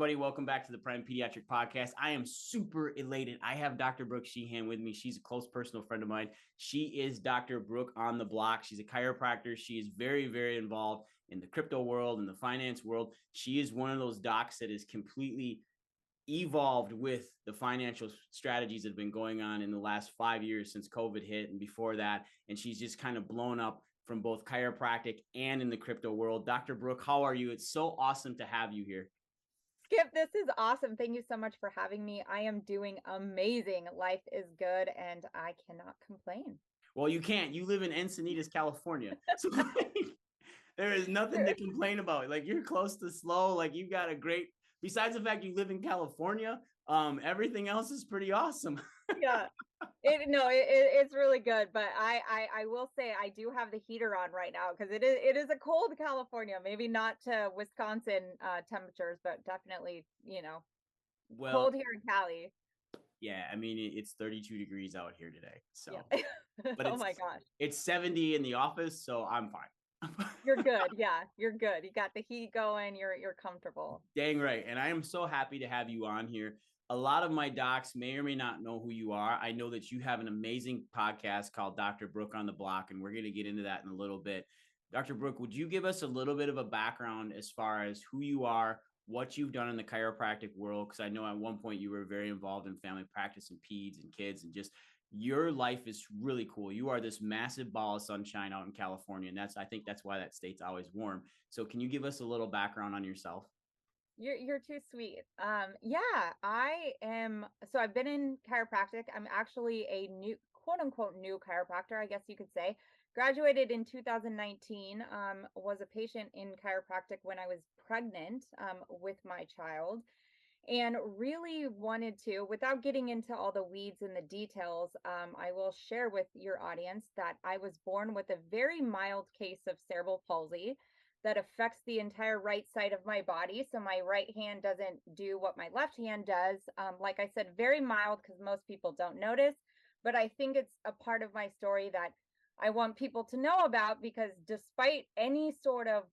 everybody. Welcome back to the Prime Pediatric Podcast. I am super elated. I have Dr. Brook Sheehan with me. She's a close personal friend of mine. She is Dr. Brook on the block. She's a chiropractor. She is very, very involved in the crypto world and the finance world. She is one of those docs that is completely evolved with the financial strategies that have been going on in the last 5 years since COVID hit and before that. And she's just kind of blown up from both chiropractic and in the crypto world. Dr. Brook, how are you? It's so awesome to have you here. Skip, this is awesome. Thank you so much for having me. I am doing amazing. Life is good and I cannot complain. Well, you can't. You live in Encinitas, California. So there is nothing to complain about. Like, you're close to slow. Like, you got a great, besides the fact you live in California, everything else is pretty awesome. Yeah. It's really good, but I will say I do have the heater on right now because it is a cold California, maybe not to Wisconsin temperatures, but definitely, cold here in Cali. Yeah, I mean, it's 32 degrees out here today. So, yeah. But oh my gosh, it's 70 in the office, so I'm fine. You're good. Yeah, you're good. You got the heat going. You're comfortable. Dang right. And I am so happy to have you on here. A lot of my docs may or may not know who you are. I know that you have an amazing podcast called Dr. Brook on the Block, and we're going to get into that in a little bit. Dr. Brook, would you give us a little bit of a background as far as who you are, what you've done in the chiropractic world? Because I know at one point you were very involved in family practice and peds and kids, and just your life is really cool. You are this massive ball of sunshine out in California, and I think that's why that state's always warm. So can you give us a little background on yourself? You're too sweet. Yeah, I am. So I've been in chiropractic. I'm actually a new, quote unquote, new chiropractor, I guess you could say. Graduated in 2019. Was a patient in chiropractic when I was pregnant with my child, and really wanted to, without getting into all the weeds and the details, I will share with your audience that I was born with a very mild case of cerebral palsy that affects the entire right side of my body. So my right hand doesn't do what my left hand does. Like I said, very mild because most people don't notice, but I think it's a part of my story that I want people to know about, because despite any sort of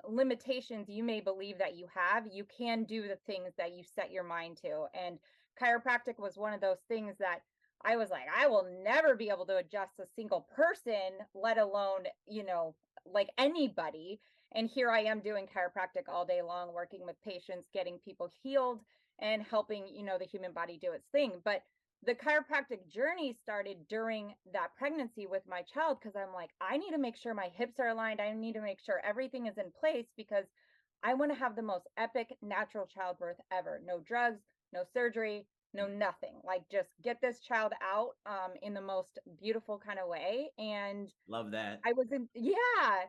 limitations you may believe that you have, you can do the things that you set your mind to. And chiropractic was one of those things that I was like, I will never be able to adjust a single person, let alone, like anybody. And here I am doing chiropractic all day long, working with patients, getting people healed and helping, the human body do its thing. But the chiropractic journey started during that pregnancy with my child, because I'm like, I need to make sure my hips are aligned. I need to make sure everything is in place, because I want to have the most epic natural childbirth ever. No drugs, no surgery, no nothing. Like, just get this child out in the most beautiful kind of way. And love that. Yeah.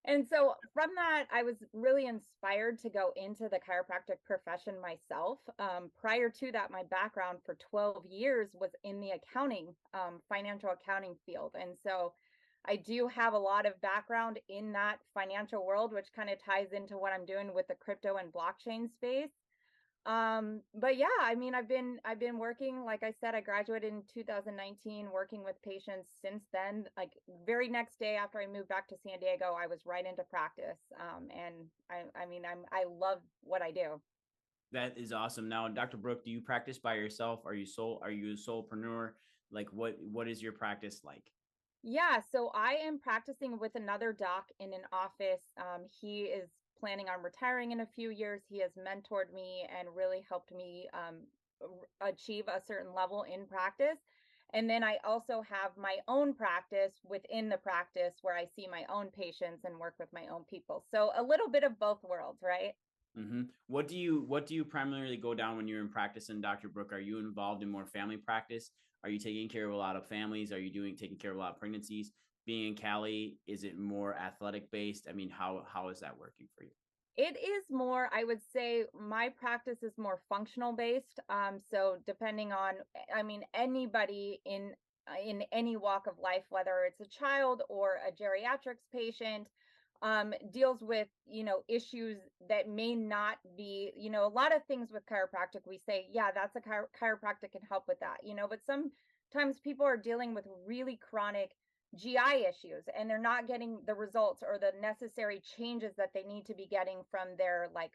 And so from that, I was really inspired to go into the chiropractic profession myself. Prior to that, my background for 12 years was in the accounting, financial accounting field. And so I do have a lot of background in that financial world, which kind of ties into what I'm doing with the crypto and blockchain space. But yeah, I mean, I've been working, like I said, I graduated in 2019, working with patients since then. Like, very next day after I moved back to San Diego, I was right into practice. And I love what I do. That is awesome. Now, Dr. Brook, do you practice by yourself? Are you a solopreneur? Like, what is your practice like? Yeah, so I am practicing with another doc in an office. He is planning on retiring in a few years. He has mentored me and really helped me achieve a certain level in practice. And then I also have my own practice within the practice where I see my own patients and work with my own people. So a little bit of both worlds, right? Mm-hmm. What do you primarily go down when you're in practice? And Dr. Brook, are you involved in more family practice? Are you taking care of a lot of families? Are you taking care of a lot of pregnancies? Being in Cali, is it more athletic based? I mean, how is that working for you? It is more, I would say my practice is more functional based. So depending on, I mean, anybody in any walk of life, whether it's a child or a geriatrics patient, deals with, issues that may not be, a lot of things with chiropractic. We say, yeah, that's a chiropractic can help with that, but sometimes people are dealing with really chronic GI issues and they're not getting the results or the necessary changes that they need to be getting from their like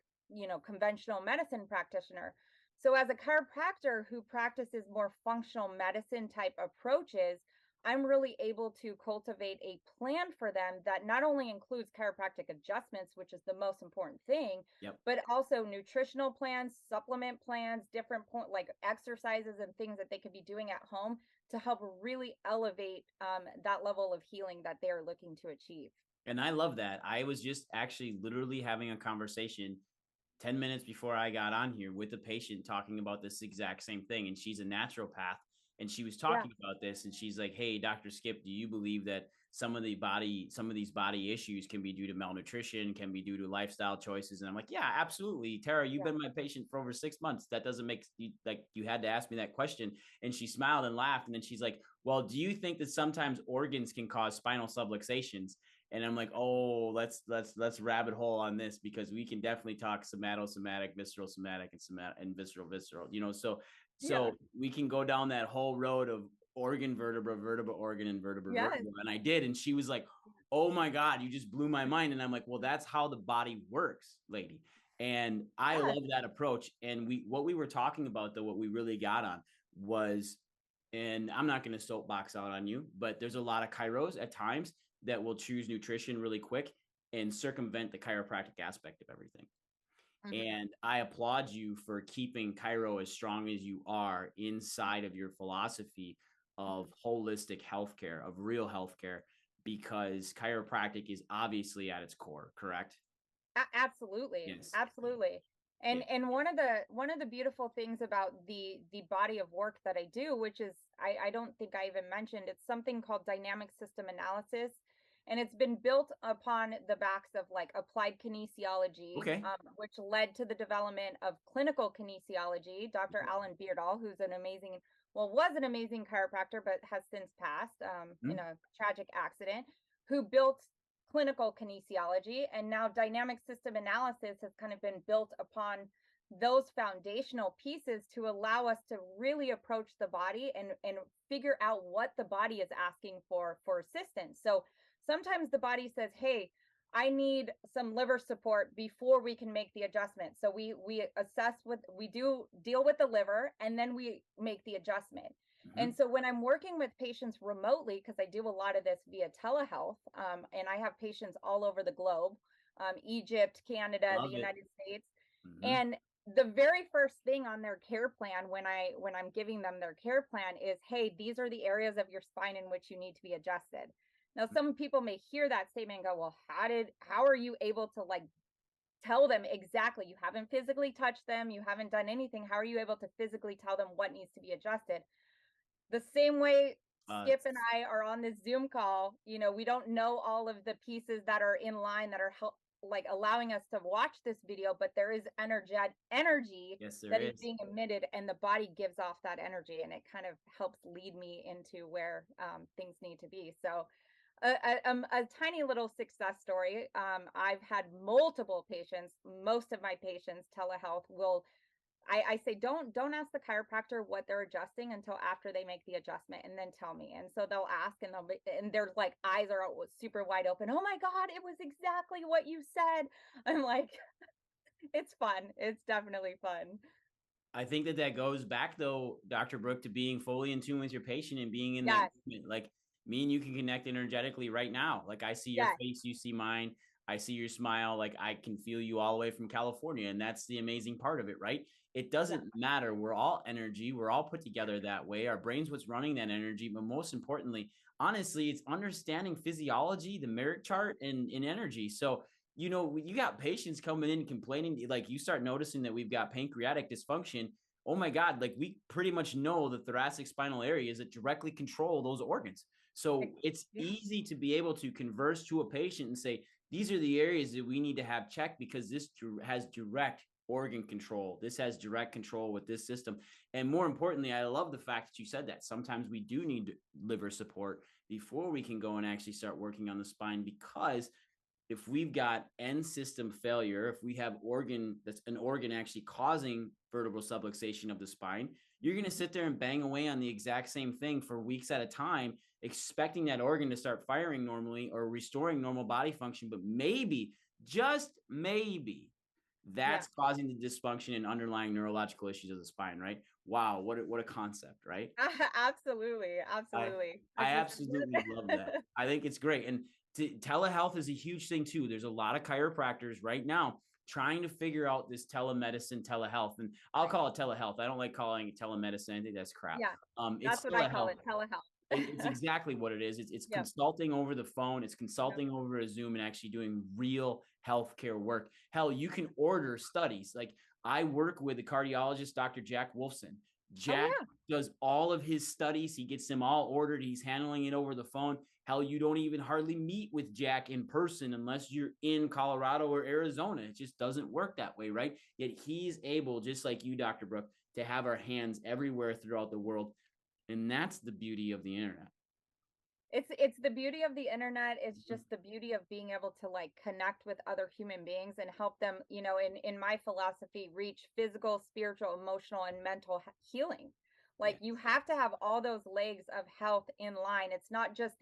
conventional medicine practitioner. So as a chiropractor who practices more functional medicine type approaches, I'm really able to cultivate a plan for them that not only includes chiropractic adjustments, which is the most important thing, Yep. but also nutritional plans, supplement plans, different point like exercises and things that they could be doing at home to help really elevate that level of healing that they are looking to achieve. And I love that. I was just actually literally having a conversation 10 minutes before I got on here with a patient talking about this exact same thing. And she's a naturopath. And she was Yeah, talking about this. And she's like, "Hey, Dr. Skip, do you believe that some of these body issues can be due to malnutrition, can be due to lifestyle choices?" And I'm like, "Yeah, absolutely. Tara, you've yeah, been my patient for over 6 months. That doesn't make you like you had to ask me that question." And she smiled and laughed. And then she's like, "Well, do you think that sometimes organs can cause spinal subluxations?" And I'm like, "Oh, let's rabbit hole on this because we can definitely talk somatosomatic, visceral somatic, and somatic and visceral. yeah, So we can go down that whole road of organ, vertebra, vertebra, organ, and vertebra, yes, vertebra." And I did, and she was like, "Oh my God, you just blew my mind." And I'm like, "Well, that's how the body works, lady." And I yes. love that approach. And what we were talking about though, what we really got on was, and I'm not going to soapbox out on you, but there's a lot of chiros at times that will choose nutrition really quick and circumvent the chiropractic aspect of everything. Mhm. And I applaud you for keeping chiro as strong as you are inside of your philosophy of holistic healthcare, of real healthcare, because chiropractic is obviously at its core, correct? Absolutely, Yes. absolutely. Yeah. And one of the beautiful things about the body of work that I do, which is I don't think I even mentioned, it's something called dynamic system analysis, and it's been built upon the backs of like applied kinesiology, Okay. which led to the development of clinical kinesiology. Dr. Alan Beardall, who's an amazing, well, was an amazing chiropractor, but has since passed in Mhm. a tragic accident, who built clinical kinesiology, and now dynamic system analysis has kind of been built upon those foundational pieces to allow us to really approach the body and figure out what the body is asking for assistance. So sometimes the body says, hey, I need some liver support before we can make the adjustment. So we assess with, we do deal with the liver, and then we make the adjustment. And Mhm. so when I'm working with patients remotely, because I do a lot of this via telehealth, and I have patients all over the globe, Egypt, Canada, the Love it. United States, Mhm. and the very first thing on their care plan when I'm giving them their care plan is, hey, these are the areas of your spine in which you need to be adjusted. Now, some people may hear that statement and go, well, how are you able to like tell them exactly? You haven't physically touched them, you haven't done anything. How are you able to physically tell them what needs to be adjusted? The same way Skip and It's I are on this Zoom call, we don't know all of the pieces that are in line that are like allowing us to watch this video, but there is energy Yes, there that is is. being emitted, and the body gives off that energy, and it kind of helps lead me into where things need to be. So a tiny little success story. I've had multiple patients. Most of my patients, telehealth, will I say don't ask the chiropractor what they're adjusting until after they make the adjustment, and then tell me. And so they'll ask, and and their like eyes are super wide open. Oh my God, it was exactly what you said. I'm like, it's fun. It's definitely fun. I think that goes back though, Dr. Brook, to being fully in tune with your patient and being in that Yes, moment. Like me and you can connect energetically right now. Like I see your yes, face, you see mine. I see your smile. Like I can feel you all the way from California. And that's the amazing part of it, right? It yeah, doesn't matter. We're all energy. We're all put together that way. Our brain's what's running that energy. But most importantly, honestly, it's understanding physiology, the merit chart, and in energy. So you got patients coming in complaining, like you start noticing that we've got pancreatic dysfunction. Oh my God, like we pretty much know the thoracic spinal areas that directly control those organs. So it's yeah, easy to be able to converse to a patient and say, these are the areas that we need to have checked because this has direct organ control. This has direct control with this system. And more importantly, I love the fact that you said that sometimes we do need liver support before we can go and actually start working on the spine, because if we've got end system failure, if we have an organ actually causing vertebral subluxation of the spine, you're going to sit there and bang away on the exact same thing for weeks at a time, expecting that organ to start firing normally or restoring normal body function. But maybe, just maybe, Yeah. That's causing the dysfunction and underlying neurological issues of the spine, right? Wow, what a concept, right? Absolutely. I Absolutely. I I just absolutely love that. I think it's great, and telehealth is a huge thing too. There's a lot of chiropractors right now trying to figure out this telemedicine, telehealth, and I'll right. call it telehealth. I don't like calling it telemedicine. I think that's crap. Yeah. It's That's what I call telehealth. it, telehealth. It's exactly what it is. It's Yep. consulting over the phone. It's Yep. consulting over a Zoom and actually doing real healthcare work. Hell, you can order studies. Like I work with a cardiologist, Dr. Jack Wolfson. Oh Jack yeah. does all of his studies. He gets them all ordered. He's handling it over the phone. Hell, you don't even hardly meet with Jack in person unless you're in Colorado or Arizona. It just doesn't work that way, right? Yet he's able, just like you, Dr. Brooke, to have our hands everywhere throughout the world. And that's the beauty of the internet. It's the beauty of the internet. It's Mhm. just the beauty of being able to like connect with other human beings and help them, in my philosophy, reach physical, spiritual, emotional, and mental healing. Like Yeah. you have to have all those legs of health in line. It's not just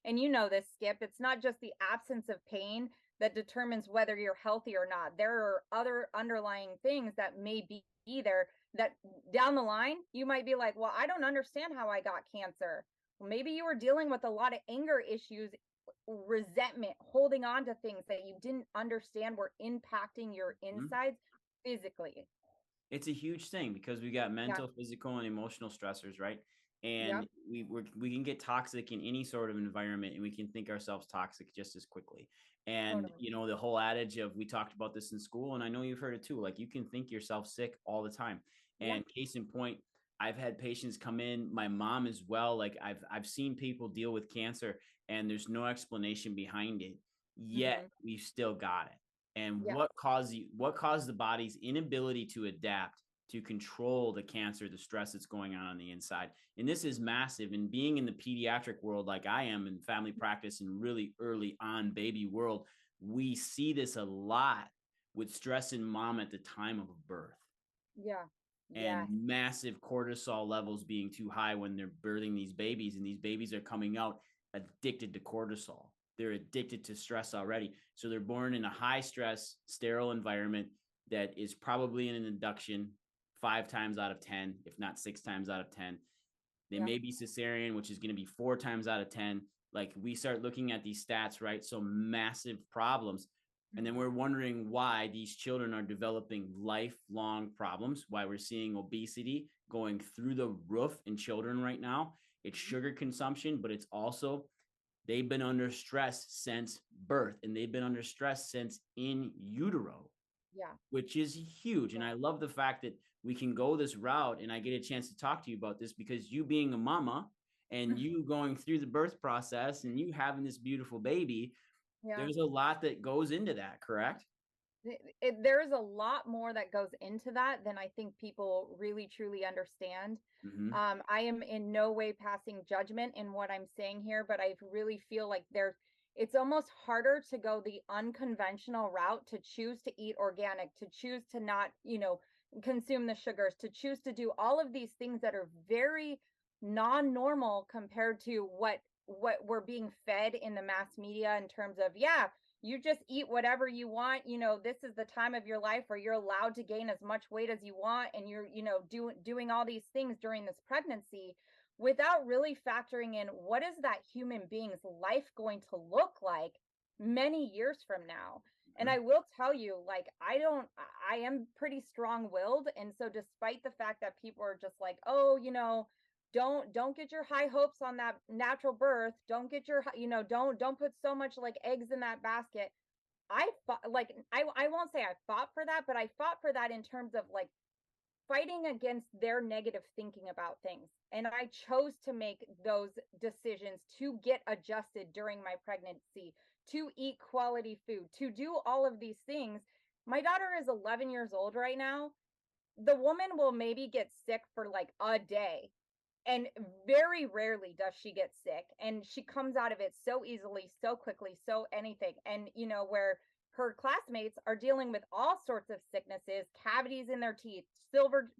and you know this, Skip, it's not just the absence of pain that determines whether you're healthy or not. There are other underlying things that may be there that down the line you might be like, well, I don't understand how I got cancer. Maybe you were dealing with a lot of anger issues, resentment, holding on to things that you didn't understand were impacting your Mhm. insides physically. It's a huge thing because we got Yeah. mental, physical, and emotional stressors, right? And Yep. we can get toxic in any sort of environment, and we can think ourselves toxic just as quickly. And Totally. you know the whole adage of we talked about this in school, and I know you've heard it too. Like you can think yourself sick all the time. Yeah. And case in point, I've had patients come in, my mom as well. Like I've seen people deal with cancer, and there's no explanation behind it. Yet Hmm. we've still got it. And Yeah. what caused the body's inability to adapt to control the cancer, the stress that's going on the inside? And this is massive. And being in the pediatric world, like I am in family practice and really early on baby world, we see this a lot with stress in mom at the time of birth Yeah. and Yes. massive cortisol levels being too high when they're birthing these babies, and these babies are coming out addicted to cortisol. They're addicted to stress already, so they're born in a high stress sterile environment that is probably in an induction 5 times out of 10, if not 6 times out of 10. They Yeah. may be cesarean, which is going to be 4 times out of 10. Like we start looking at these stats, right? So massive problems. And then Hmm. we're wondering why these children are developing lifelong problems, why we're seeing obesity going through the roof in children right now. It's sugar consumption, but it's also they've been under stress since birth and they've been under stress since in utero, Yeah. which is huge. And Yeah. I love the fact that we can go this route and I get a chance to talk to you about this because you being a mama and you going through the birth process and you having this beautiful baby, Yeah. there's a lot that goes into that, correct? There's a lot more that goes into that than I think people really truly understand. Hmm. I am in no way passing judgment in what I'm saying here, but I really feel like it's almost harder to go the unconventional route, to choose to eat organic, to choose to not, consume the sugars, to choose to do all of these things that are very non-normal compared to what we're being fed in the mass media in terms of, yeah, you just eat whatever you want. This is the time of your life where you're allowed to gain as much weight as you want, and you're, doing all these things during this pregnancy without really factoring in what is that human being's life going to look like many years from now. And Hmm. I will tell you, like, I am pretty strong-willed, and so despite the fact that people are just like, oh, don't get your high hopes on that natural birth, don't get your don't put so much like eggs in that basket. I fought, like, I won't say I fought for that, but I fought for that in terms of like fighting against their negative thinking about things. And I chose to make those decisions to get adjusted during my pregnancy, to eat quality food, to do all of these things. My daughter is 11 years old right now. The woman will maybe get sick for like a day, and very rarely does she get sick, and she comes out of it so easily, so quickly, so anything. And where her classmates are dealing with all sorts of sicknesses, cavities in their teeth, silver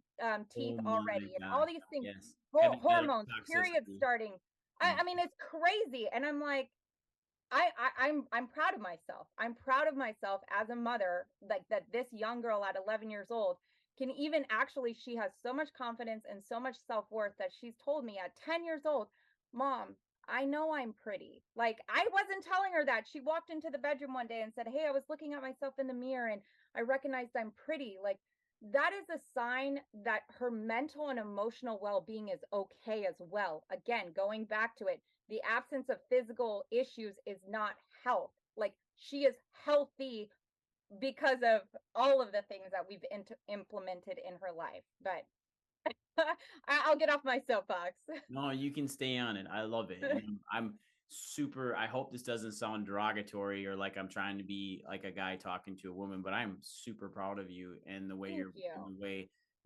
teeth Oh my already, and all gosh. these things, Yes. Epigenetic hormones, periods toxicity. starting. I Mhm. mean, it's crazy. And I'm like, I'm proud of myself. I'm proud of myself as a mother, like that this young girl at 11 years old can even actually, she has so much confidence and so much self-worth that she's told me at 10 years old, Mom, I know I'm pretty. Like I wasn't telling her that. She walked into the bedroom one day and said, Hey, I was looking at myself in the mirror and I recognized I'm pretty. Like that is a sign that her mental and emotional well-being is okay as well. Again, going back to it, the absence of physical issues is not health. Like she is healthy because of all of the things that we've implemented in her life. But I'll get off my soapbox. No, you can stay on it. I love it. And I'm super, I hope this doesn't sound derogatory or like I'm trying to be like a guy talking to a woman, but I'm super proud of you and the way Thank you.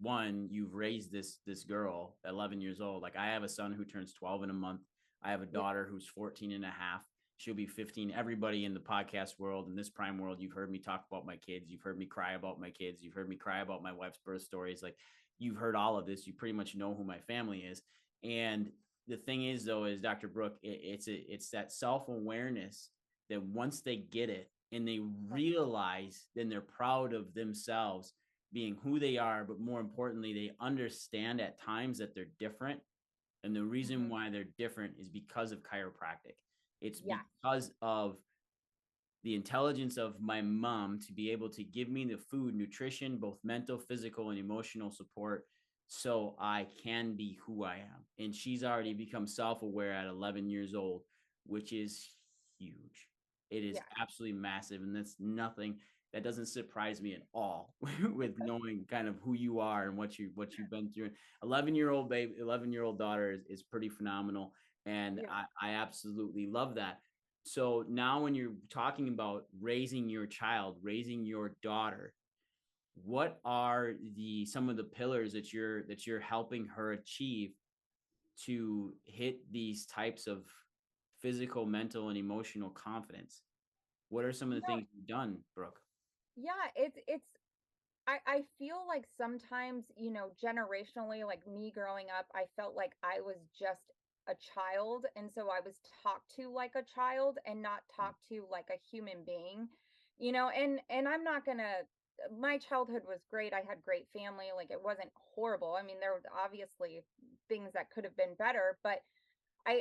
one, you've raised this girl, 11 years old. Like I have a son who turns 12 in a month. I have a Yeah, daughter who's 14 and a half. She'll be 15. Everybody in the podcast world, in this prime world, you've heard me talk about my kids. You've heard me cry about my kids. You've heard me cry about my wife's birth stories. Like you've heard all of this. You pretty much know who my family is. And the thing is, though, is Dr. Brooke, it's that self-awareness that once they get it and they realize, then they're proud of themselves being who they are. But more importantly, they understand at times that they're different. And the reason mhm, why they're different is because of chiropractic. It's yeah, because of the intelligence of my mom to be able to give me the food, nutrition, both mental, physical, and emotional support so I can be who I am. And she's already become self aware at 11 years old, which is huge. It is yeah, absolutely massive. And that's nothing that doesn't surprise me at all with knowing kind of who you are and what you've been through. 11-year-old baby, 11-year-old daughter is pretty phenomenal. And yeah. I absolutely love that. So now when you're talking about raising your child, raising your daughter, what are the some of the pillars that you're helping her achieve to hit these types of physical, mental, and emotional confidence? What are some of You the know, things you've done, Brooke? yeah, it's I feel like sometimes, generationally, like me growing up, I felt like I was just a child. And so I was talked to like a child and not talked to like a human being, and I'm not gonna, my childhood was great. I had great family. Like it wasn't horrible. I mean, there was obviously things that could have been better, but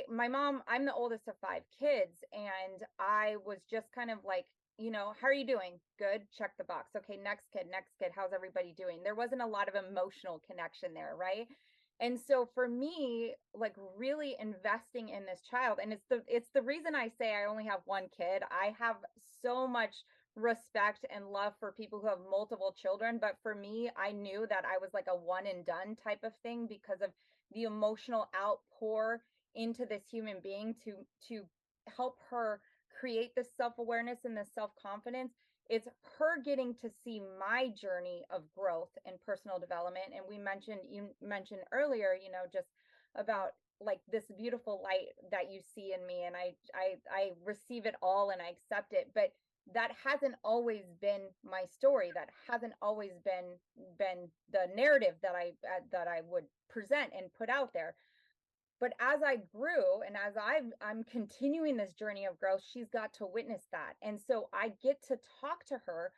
my mom, I'm the oldest of 5 kids, and I was just kind of like, "How are you doing? Good, check the box. Okay, next kid, how's everybody doing?" There wasn't a lot of emotional connection there, right? And so for me, like really investing in this child, and it's the reason I say I only have 1 kid. I have so much respect and love for people who have multiple children, but for me, I knew that I was like a one and done type of thing because of the emotional outpour into this human being to help her create this self-awareness and this self-confidence. It's her getting to see my journey of growth and personal development. And you mentioned earlier, just about like this beautiful light that you see in me, and I receive it all and I accept it. But that hasn't always been my story. That hasn't always been the narrative that I would present and put out there. But as I grew and as I'm continuing this journey of growth, she's got to witness that. And so I get to talk to her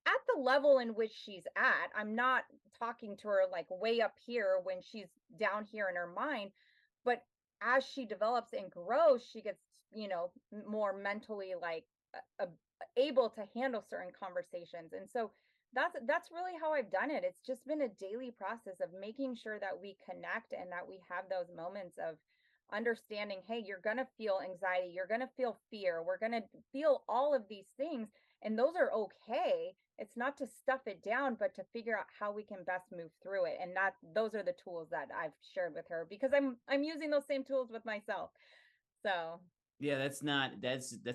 at the level in which she's at. I'm not talking to her like way up here when she's down here in her mind, but as she develops and grows, she gets, more mentally like uh, able to handle certain conversations. And so that's really how I've done it. It's just been a daily process of making sure that we connect and that we have those moments of understanding, hey, you're going to feel anxiety, you're going to feel fear, we're going to feel all of these things, and those are okay. It's not to stuff it down, but to figure out how we can best move through it. And that those are the tools that I've shared with her because I'm using those same tools with myself. So, Yeah, that's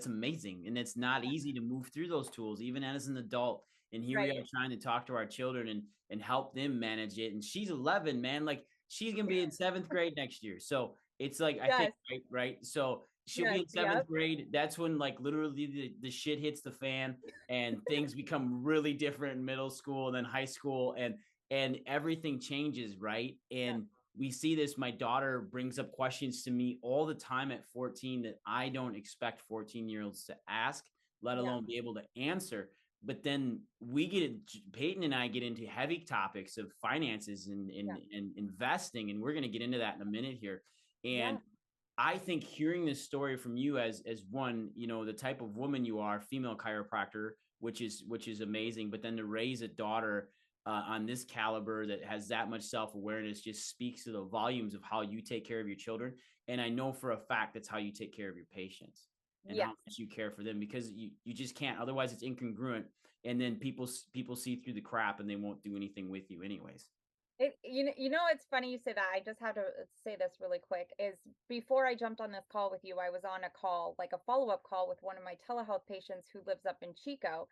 amazing. And it's not easy to move through those tools, even as an adult. And here we are right. trying to talk to our children and help them manage it. And she's 11, man. Like she's gonna be in seventh grade next year. So it's like I think Yes. right. So she'll be Yes. in seventh Yep. grade. That's when like literally the shit hits the fan and things become really different in middle school and then high school and everything changes, right? Yep. And we see this. My daughter brings up questions to me all the time at 14 that I don't expect 14-year-olds to ask, let Yeah. alone be able to answer. But then Peyton and I get into heavy topics of finances and investing, and we're going to get into that in a minute here. And Yeah. I think hearing this story from you as one, the type of woman you are, female chiropractor, which is amazing, but then to raise a daughter on this caliber that has that much self-awareness just speaks to the volumes of how you take care of your children. And I know for a fact that's how you take care of your patients and how Yes. much you care for them, because you just can't, otherwise it's incongruent. And then people see through the crap and they won't do anything with you anyways. It's funny you say that. I just have to say this really quick. Is before I jumped on this call with you, I was on a call, like a follow-up call with one of my telehealth patients who lives up in Chico.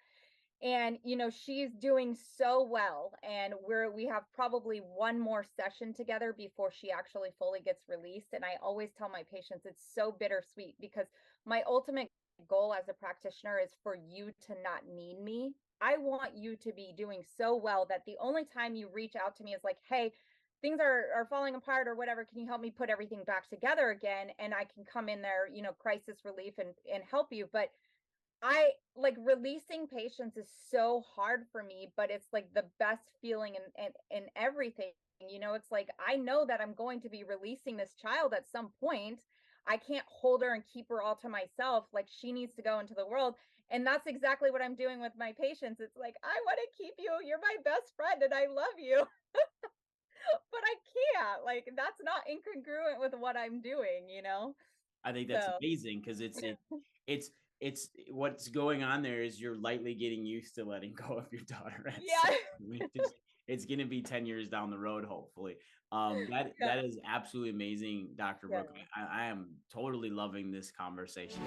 And she's doing so well, and we have probably one more session together before she actually fully gets released. And I always tell my patients it's so bittersweet, because my ultimate goal as a practitioner is for you to not need me. I want you to be doing so well that the only time you reach out to me is like, hey, things are falling apart or whatever, can you help me put everything back together again? And I can come in there, crisis relief, and help you. But I like, releasing patients is so hard for me, but it's like the best feeling in everything. It's like, I know that I'm going to be releasing this child at some point. I can't hold her and keep her all to myself. Like, she needs to go into the world. And that's exactly what I'm doing with my patients. It's like, I want to keep you. You're my best friend and I love you, but I can't. Like, that's not incongruent with what I'm doing. I think that's So, amazing, because it's what's going on there is you're lightly getting used to letting go of your daughter at yeah. it's going to be 10 years down the road, hopefully. That Yeah. that is absolutely amazing, Dr. Yeah. Brooke. I am totally loving this conversation.